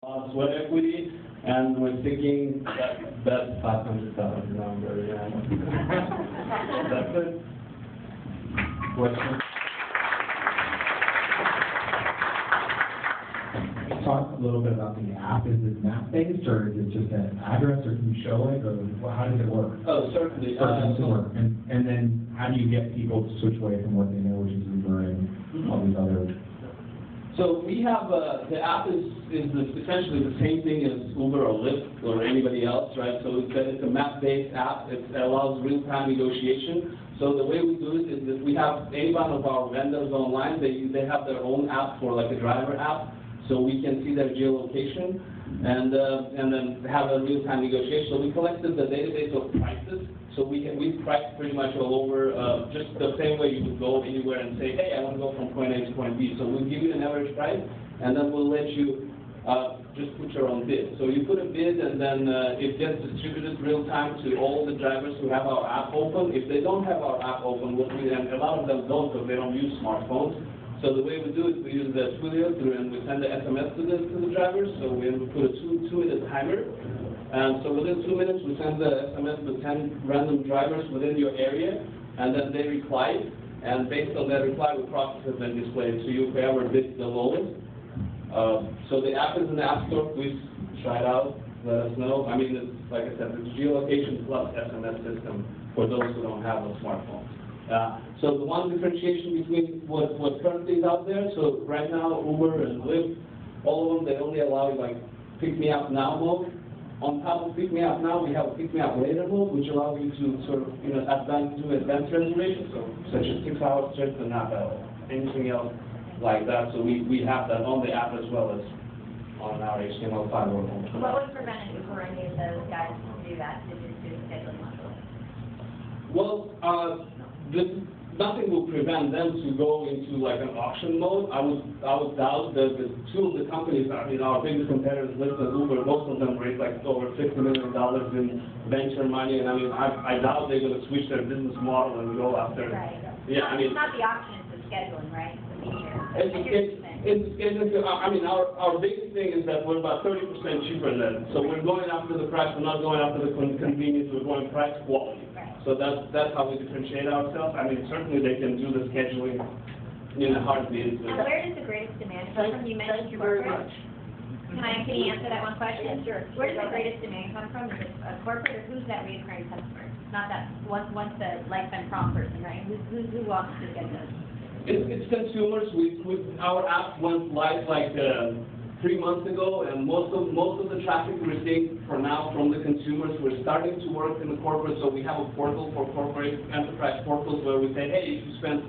sweat equity, and we're thinking that's 500,000 number. Yeah. That's it. Question? Talk a little bit about the app. Is it map-based, or is it just an address, or can you show it, or how does it work? Oh, certainly. And then how do you get people to switch away from what they know, which is Uber and all these other? So we have, the app is essentially the same thing as Uber or Lyft or anybody else, right? So it's a map-based app. It allows real-time negotiation. So the way we do it is that we have any one of our vendors online, they have their own app for like a driver app, so we can see their geolocation and then have a real-time negotiation. So we collected the database of prices. So we price pretty much all over, just the same way you would go anywhere and say, hey, I want to go from point A to point B. So we'll give you an average price, and then we'll let you just put your own bid. So you put a bid, and then it gets distributed real time to all the drivers who have our app open. If they don't have our app open, and a lot of them don't because they don't use smartphones. So the way we do it, we use the Twilio, and we send the SMS to the drivers. So we put a two-minute timer. And so within 2 minutes, we send the SMS to 10 random drivers within your area, and then they reply. And based on that reply, we process it and display it to you, whoever bids the lowest. So the app is in the App Store. Please try it out. Let us know. I mean, it's, like I said, it's geolocation plus SMS system for those who don't have a smartphone. So the one differentiation between what currently is out there, so right now, Uber and Lyft, all of them, they only allow you like pick me up now mode. On top of pick me up now, we have a pick me up later mode, which allows you to sort of, do advanced reservations, so such as 6-hour trips and not anything else like that. So we have that on the app as well as on our HTML5 or home. What would prevent you for any of those guys to do that, to just do the scheduling module? Well, nothing will prevent them to go into like an auction mode. I would doubt that the two of the companies, our biggest competitors, Lyft and Uber, most of them raised like over $50 million in venture money, and I doubt they're going to switch their business model and go after. Right. Yeah, it's not the auction, it's the scheduling, right? Our biggest thing is that we're about 30% cheaper than, so we're going after the price. We're not going after the convenience. We're going price quality. So that's how we differentiate ourselves. Certainly they can do the scheduling in a heartbeat. And where does the greatest demand come from? You mentioned corporate. Can you answer that one question? Sure. Where does the greatest demand come from? Is it a corporate, or who's that recurring customer? Not that once the lifetime prom person, right? Who wants to get those? It's consumers. Our app went live like 3 months ago, and most of the traffic we're seeing for now from the consumers. We're starting to work in the corporate, so we have a portal for corporate enterprise portals where we say, hey, if you spend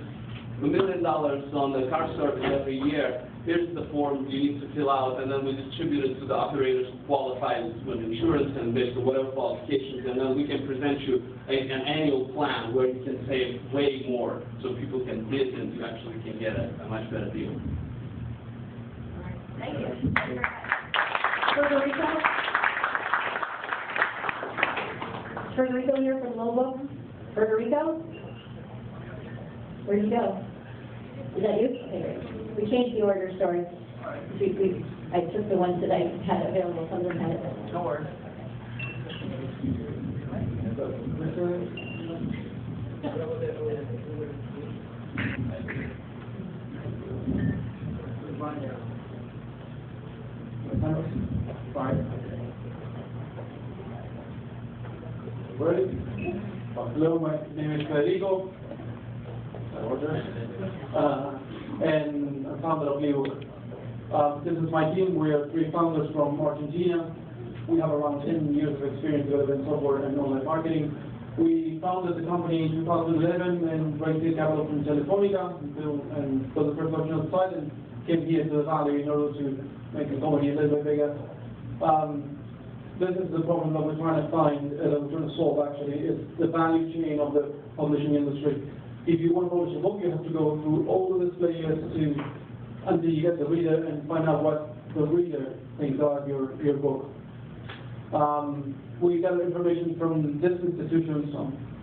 $1 million on the car service every year, here's the form you need to fill out, and then we distribute it to the operators who qualify with insurance and based on whatever qualifications, and then we can present you an annual plan where you can save way more, so people can bid and you actually can get a much better deal. Thank you. Federico here from Lobo. Federico? Where'd you go? Is that you? Okay, great. We changed the order, sorry. I took the ones that I had available, some of them had it. No worries. Hello, my name is Federico, and I'm founder of Livo. This is my team. We are 3 founders from Argentina. We have around 10 years of experience developing software and online marketing. We founded the company in 2011 and raised capital from Telefonica and built the first version of the site and came here to the Valley in order to make the company a little bit bigger. This is the problem that we're trying to find, we're trying to solve actually, is the value chain of the publishing industry. If you want to publish a book, you have to go through all of these layers until you get the reader and find out what the reader thinks of your book. We gather information from these institutions,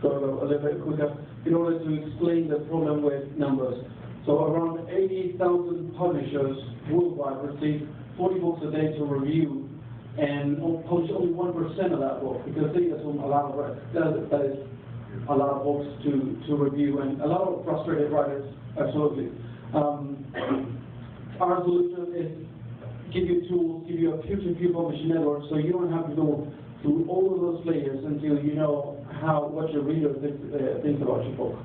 go a little bit quicker, in order to explain the problem with numbers. So around 80,000 publishers worldwide receive 40 books a day to review and publish only 1% of that book, because they assume a lot of that is a lot of books to review, and a lot of frustrated writers, absolutely. Our solution is give you tools, give you a peer-to-peer publishing network, so you don't have to go through all of those layers until you know what your reader thinks about your book.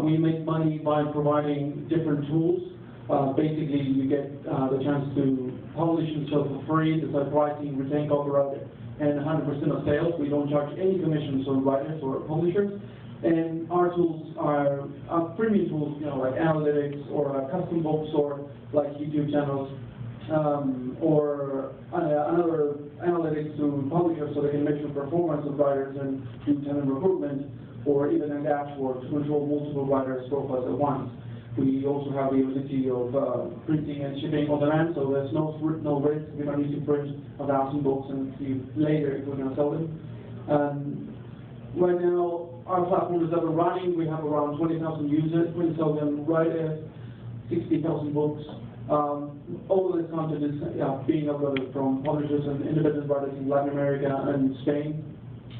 We make money by providing different tools. Basically, you get the chance to publish yourself for free, decide pricing, retain copyright, and 100% of sales. We don't charge any commissions on writers or publishers. And our tools are premium tools, like analytics or custom books or like YouTube channels, or another analytics to publishers so they can measure performance of writers and do talent recruitment, or even a dashboard to control multiple writers' profiles at once. We also have the ability of printing and shipping on demand, so there's no risk. We don't need to print 1,000 books and see later if we're going to sell them. Right now, our platform is up and running. We have around 20,000 users. We sell them right at 60,000 books. All of this content is being uploaded from publishers and independent writers in Latin America and Spain.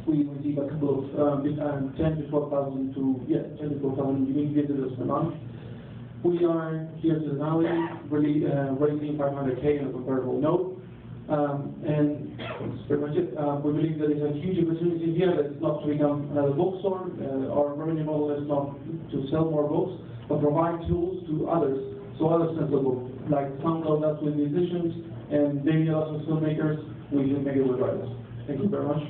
We receive a couple of 10 to 12,000 unique visitors per month. We are here to the Valley, really raising 500K in a convertible note. And that's pretty much it. We believe there is a huge opportunity here that it's not to become another bookstore. Our revenue model is not to sell more books, but provide tools to others, so others can sell books. Like SoundCloud does with musicians, and David does with filmmakers. We can make it with writers. Thank you very much.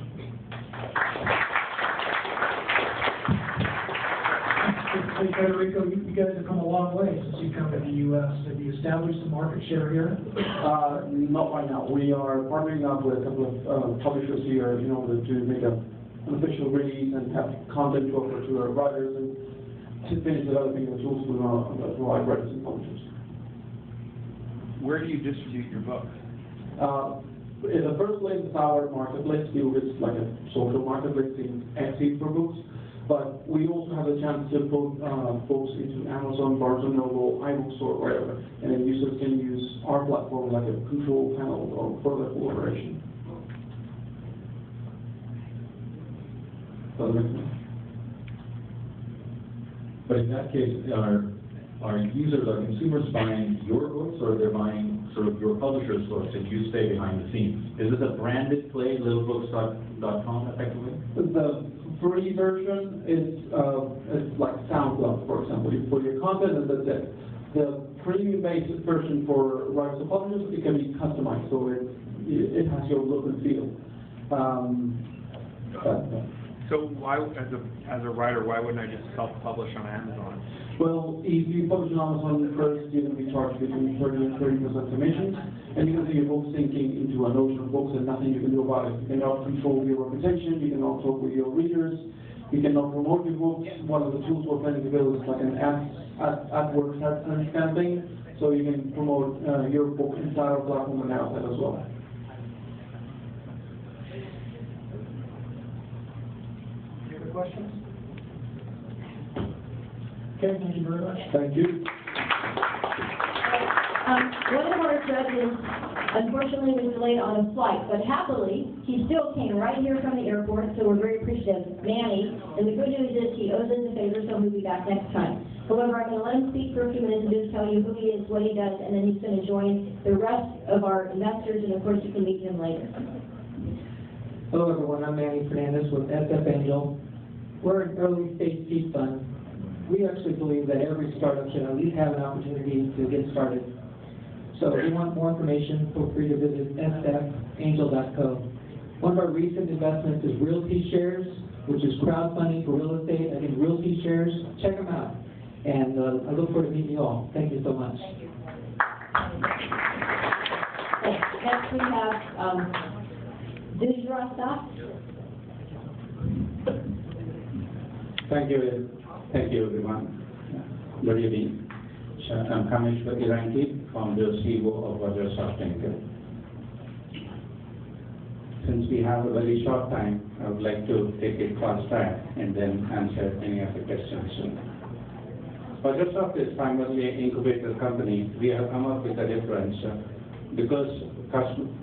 Hey, Federico, you guys have come a long way since you come to the U.S. Have you established a market share here? Not right now. We are partnering up with a couple of publishers here in order to make an official release and have content to offer to our writers and to finish developing the tools to provide writers and publishers. Where do you distribute your books? In the first place, it's our marketplace. It's like a social marketplace in Etsy for books. But we also have a chance to put books into Amazon, Barnes & Noble, iBooks, or wherever. And then users can use our platform like a control panel or further collaboration. But in that case, are users, are consumers buying your books, or they're buying sort of your publisher's books and you stay behind the scenes? Is it a branded play, littlebooks.com effectively? The free version is like SoundCloud, for example. You put your content and that's it. The premium-based version for writers and publishers, it can be customized, so it has your look and feel. So why, as a writer, why wouldn't I just self-publish on Amazon? Well, if you publish on Amazon first, you're going to be charged between 30 and 30% commissions, and you can see your book sinking into an ocean of books and nothing you can do about it. You cannot control your reputation, you cannot talk with your readers, you cannot promote your books. One of the tools we're planning to build is like an AdWords kind of thing, so you can promote your book inside our platform and outside as well. Any other questions? Okay, thank you very much. Thank you. One of our judges, unfortunately, was delayed on a flight, but happily, he still came right here from the airport, so we're very appreciative. Manny, and the good news is he owes us a favor, so he'll be back next time. However, I'm going to let him speak for a few minutes and just tell you who he is, what he does, and then he's going to join the rest of our investors, and of course, you can meet him later. Hello everyone, I'm Manny Fernandez with SF Angel. We're an early stage seed fund. We actually believe that every startup should at least have an opportunity to get started. So if you want more information, feel free to visit sfangel.co. One of our recent investments is Realty Shares, which is crowdfunding for real estate. I think Realty Shares, check them out. And I look forward to meeting you all. Thank you so much. Thank you. Next we have Vijrasa. Thank you, everyone. Good evening. I'm Kameshwar Iranki from the CEO of Vajrasoft Inc. Since we have a very short time, I would like to take it fast track and then answer any of the questions. Vajrasoft is primarily an incubator company. We have come up with a difference because customer,